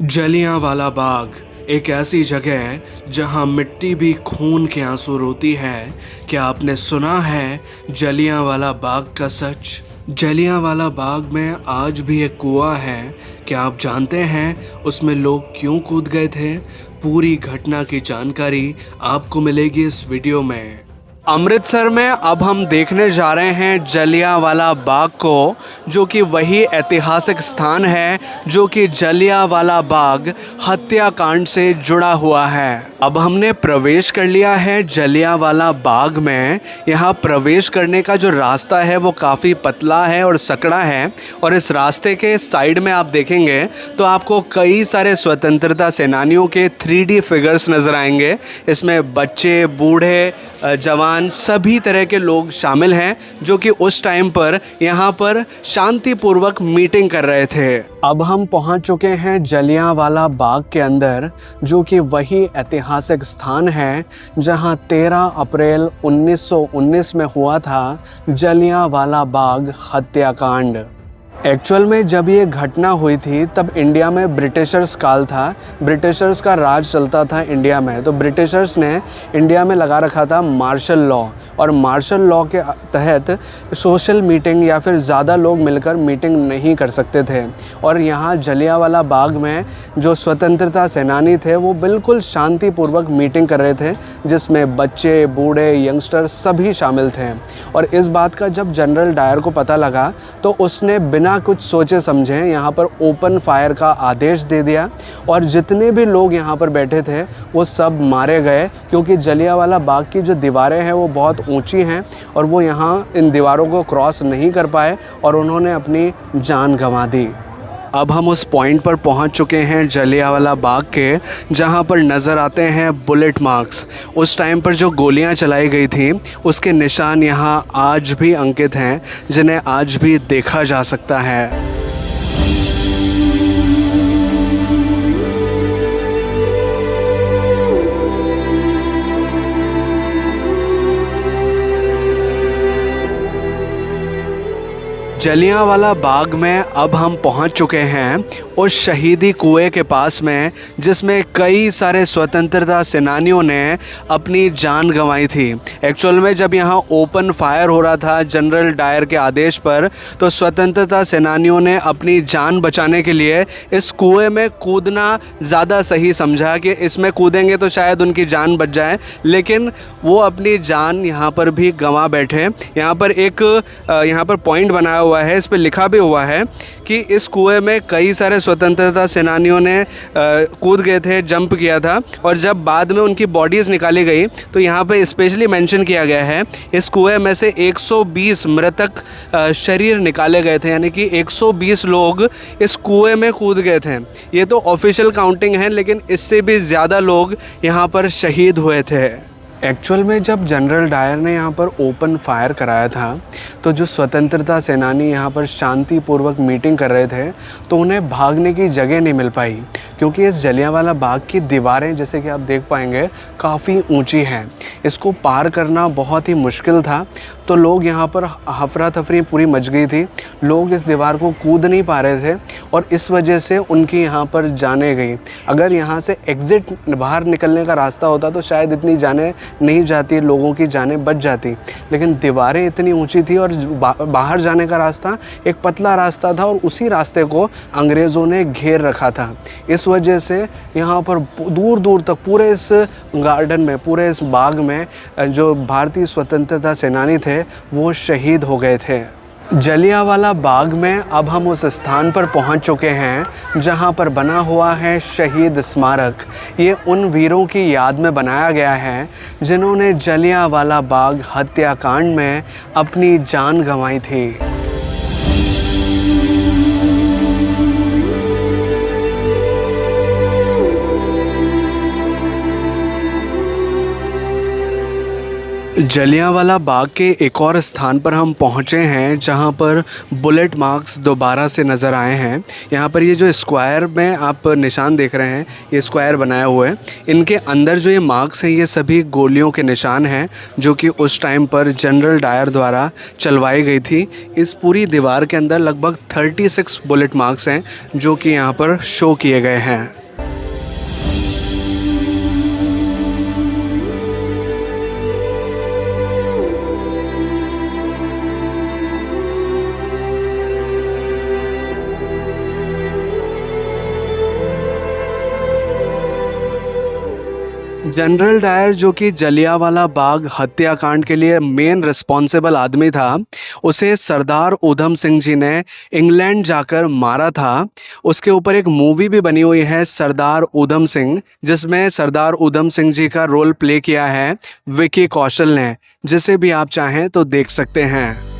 जलियांवाला बाग एक ऐसी जगह है जहां मिट्टी भी खून के आंसू रोती है। क्या आपने सुना है जलियांवाला बाग का सच? जलियांवाला बाग में आज भी एक कुआं है। क्या आप जानते हैं उसमें लोग क्यों कूद गए थे? पूरी घटना की जानकारी आपको मिलेगी इस वीडियो में। अमृतसर में अब हम देखने जा रहे हैं जलियांवाला बाग को, जो कि वही ऐतिहासिक स्थान है जो कि जलियांवाला बाग हत्याकांड से जुड़ा हुआ है। अब हमने प्रवेश कर लिया है जलियांवाला बाग में। यहाँ प्रवेश करने का जो रास्ता है वो काफ़ी पतला है और सकड़ा है, और इस रास्ते के साइड में आप देखेंगे तो आपको कई सारे स्वतंत्रता सेनानियों के 3D फिगर्स नज़र आएंगे। इसमें बच्चे, बूढ़े, जवान, सभी तरह के लोग शामिल हैं जो कि उस टाइम पर यहाँ पर शांतिपूर्वक मीटिंग कर रहे थे। अब हम पहुँच चुके हैं जलियांवाला बाग के अंदर, जो कि वही ऐतिहासिक स्थान है जहाँ 13 अप्रैल 1919 में हुआ था जलियांवाला बाग हत्याकांड। एक्चुअल में जब ये घटना हुई थी तब इंडिया में ब्रिटिशर्स काल था, ब्रिटिशर्स का राज चलता था इंडिया में। तो ब्रिटिशर्स ने इंडिया में लगा रखा था मार्शल लॉ, और मार्शल लॉ के तहत सोशल मीटिंग या फिर ज़्यादा लोग मिलकर मीटिंग नहीं कर सकते थे। और यहाँ जलियांवाला बाग में जो स्वतंत्रता सेनानी थे वो बिल्कुल शांतिपूर्वक मीटिंग कर रहे थे, जिसमें बच्चे, बूढ़े, यंगस्टर सभी शामिल थे। और इस बात का जब जनरल डायर को पता लगा तो उसने बिना कुछ सोचे समझे यहाँ पर ओपन फायर का आदेश दे दिया, और जितने भी लोग यहाँ पर बैठे थे वो सब मारे गए, क्योंकि जलियांवाला बाग की जो दीवारें हैं वो बहुत ऊंची हैं और वो यहाँ इन दीवारों को क्रॉस नहीं कर पाए और उन्होंने अपनी जान गंवा दी। अब हम उस पॉइंट पर पहुंच चुके हैं जलियांवाला बाग के जहां पर नज़र आते हैं बुलेट मार्क्स। उस टाइम पर जो गोलियां चलाई गई थी उसके निशान यहां आज भी अंकित हैं, जिन्हें आज भी देखा जा सकता है। जलियांवाला बाग में अब हम पहुंच चुके हैं उस शहीदी कुएं के पास में, जिसमें कई सारे स्वतंत्रता सेनानियों ने अपनी जान गंवाई थी। एक्चुअल में जब यहाँ ओपन फायर हो रहा था जनरल डायर के आदेश पर, तो स्वतंत्रता सेनानियों ने अपनी जान बचाने के लिए इस कुएं में कूदना ज़्यादा सही समझा कि इसमें कूदेंगे तो शायद उनकी जान बच जाए, लेकिन वो अपनी जान यहाँ पर भी गंवा बैठे। यहाँ पर पॉइंट बनाया हुआ है, इस पर लिखा भी हुआ है कि इस कुएं में कई सारे स्वतंत्रता सेनानियों ने कूद गए थे, जंप किया था, और जब बाद में उनकी बॉडीज़ निकाली गई तो यहाँ पे स्पेशली मेंशन किया गया है इस कुएं में से 120 मृतक शरीर निकाले गए थे, यानी कि 120 लोग इस कुएं में कूद गए थे। ये तो ऑफिशियल काउंटिंग है, लेकिन इससे भी ज़्यादा लोग यहाँ पर शहीद हुए थे। एक्चुअल में जब जनरल डायर ने यहाँ पर ओपन फायर कराया था तो जो स्वतंत्रता सेनानी यहाँ पर शांतिपूर्वक मीटिंग कर रहे थे तो उन्हें भागने की जगह नहीं मिल पाई, क्योंकि इस जलियांवाला बाग की दीवारें, जैसे कि आप देख पाएंगे, काफ़ी ऊंची हैं। इसको पार करना बहुत ही मुश्किल था, तो लोग यहाँ पर हफरा तफरी पूरी मच गई थी। लोग इस दीवार को कूद नहीं पा रहे थे और इस वजह से उनकी यहाँ पर जानें गई। अगर यहाँ से एग्ज़िट बाहर निकलने का रास्ता होता तो शायद इतनी जानें नहीं जाती, लोगों की जानें बच जाती, लेकिन दीवारें इतनी ऊंची थी और बाहर जाने का रास्ता एक पतला रास्ता था, और उसी रास्ते को अंग्रेज़ों ने घेर रखा था। इस वजह से यहाँ पर दूर दूर तक पूरे इस गार्डन में, पूरे इस बाग में जो भारतीय स्वतंत्रता सेनानी थे वो शहीद हो गए थे। जलियांवाला बाग में अब हम उस स्थान पर पहुंच चुके हैं जहां पर बना हुआ है शहीद स्मारक। ये उन वीरों की याद में बनाया गया है जिन्होंने जलियांवाला बाग हत्याकांड में अपनी जान गंवाई थी। जलियांवाला बाग के एक और स्थान पर हम पहुंचे हैं जहां पर बुलेट मार्क्स दोबारा से नज़र आए हैं। यहां पर ये जो स्क्वायर में आप निशान देख रहे हैं, ये स्क्वायर बनाया हुआ है, इनके अंदर जो ये मार्क्स हैं ये सभी गोलियों के निशान हैं जो कि उस टाइम पर जनरल डायर द्वारा चलवाई गई थी। इस पूरी दीवार के अंदर लगभग 36 बुलेट मार्क्स हैं जो कि यहाँ पर शो किए गए हैं। जनरल डायर जो कि जलियांवाला बाग हत्याकांड के लिए मेन रिस्पॉन्सिबल आदमी था, उसे सरदार उधम सिंह जी ने इंग्लैंड जाकर मारा था। उसके ऊपर एक मूवी भी बनी हुई है सरदार उधम सिंह, जिसमें सरदार उधम सिंह जी का रोल प्ले किया है विकी कौशल ने, जिसे भी आप चाहें तो देख सकते हैं।